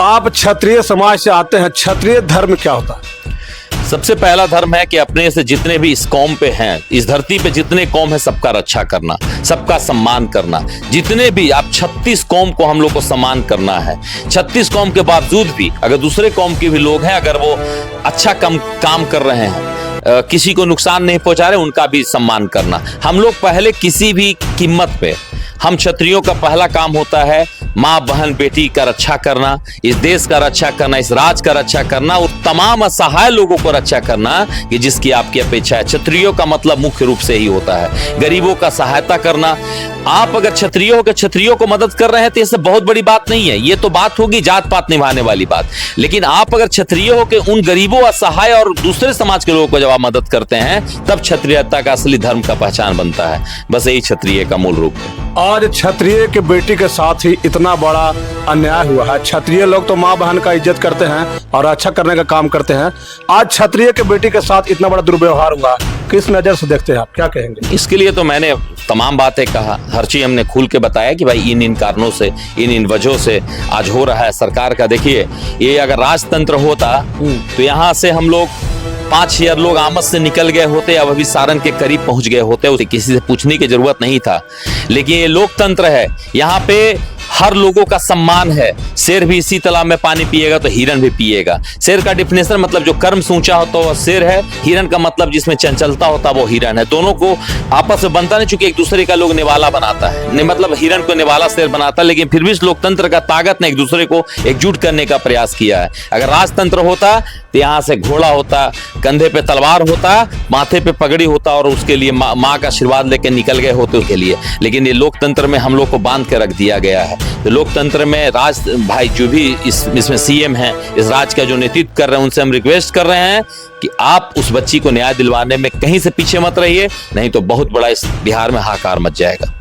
आप क्षत्रिय समाज से आते हैं, क्षत्रिय धर्म क्या होता है? सबसे पहला धर्म है कि अपने से जितने भी इस कौम पे हैं, इस धरती पे जितने कौम है, सबका रक्षा करना, सबका सम्मान करना। जितने भी आप 36 कौम को हम लोग को सम्मान करना है। 36 कौम के बावजूद भी अगर दूसरे कौम के भी लोग हैं, अगर वो अच्छा काम कर रहे हैं, किसी को नुकसान नहीं पहुंचा रहे, उनका भी सम्मान करना। हम लोग पहले किसी भी कीमत पे, हम क्षत्रियों का पहला काम होता है माँ बहन बेटी का रक्षा करना, इस देश का रक्षा करना, इस राज का रक्षा करना और तमाम असहाय लोगों को रक्षा करना कि जिसकी आपकी अपेक्षा है। क्षत्रियों का मतलब मुख्य रूप से ही होता है गरीबों का सहायता करना। आप अगर क्षत्रिय होकर क्षत्रियों को मदद कर रहे हैं तो इससे बहुत बड़ी बात नहीं है, ये तो बात होगी जात पात निभाने वाली बात। लेकिन आप अगर क्षत्रिय होकर उन गरीबों, असहाय और दूसरे समाज के लोगों को जब आप मदद करते हैं, तब क्षत्रियता का असली धर्म का पहचान बनता है। बस यही क्षत्रिय का मूल रूप है। आज क्षत्रिय के बेटी के साथ ही इतना बड़ा अन्याय हुआ है। क्षत्रिय लोग तो माँ बहन का इज्जत करते हैं और अच्छा करने का काम करते हैं। आज क्षत्रिय के बेटी के साथ इतना बड़ा दुर्व्यवहार हुआ, किस नजर से देखते हैं आप, क्या कहेंगे? इसके लिए तो मैंने तमाम बातें कहा, हर चीज हमने खुल के बताया कि भाई इन कारणों से, इन वजहों से आज हो रहा है। सरकार का देखिए, ये अगर राजतंत्र होता तो यहाँ से हम लोग 5000 लोग आमद से निकल गए होते, अब अभी सारण के करीब पहुंच गए होते, उसे किसी से पूछने की जरूरत नहीं था। लेकिन ये लोकतंत्र है, यहाँ पे हर लोगों का सम्मान है। शेर भी इसी तालाब में पानी पिएगा तो हिरन भी पिएगा। शेर का डिफिनेशन मतलब जो कर्म से ऊंचा होता है वो शेर है, हिरन का मतलब जिसमें चंचलता होता है वो हिरन है। दोनों को आपस में बनता नहीं, चूंकि एक दूसरे का लोग निवाला बनाता है, मतलब हिरन को निवाला शेर बनाता है। लेकिन फिर भी इस लोकतंत्र का ताकत ने एक दूसरे को एकजुट करने का प्रयास किया है। अगर राजतंत्र होता तो यहाँ से घोड़ा होता, कंधे पे तलवार होता, माथे पे पगड़ी होता और उसके लिए माँ का आशीर्वाद लेके निकल गए होते उसके लिए। लेकिन ये लोकतंत्र में हम लोग को बांध के रख दिया गया है। तो लोकतंत्र में राज भाई जो भी इसमें सीएम हैं, इस राज का जो नेतृत्व कर रहे हैं, उनसे हम रिक्वेस्ट कर रहे हैं कि आप उस बच्ची को न्याय दिलवाने में कहीं से पीछे मत रहिए, नहीं तो बहुत बड़ा इस बिहार में हाहाकार मच जाएगा।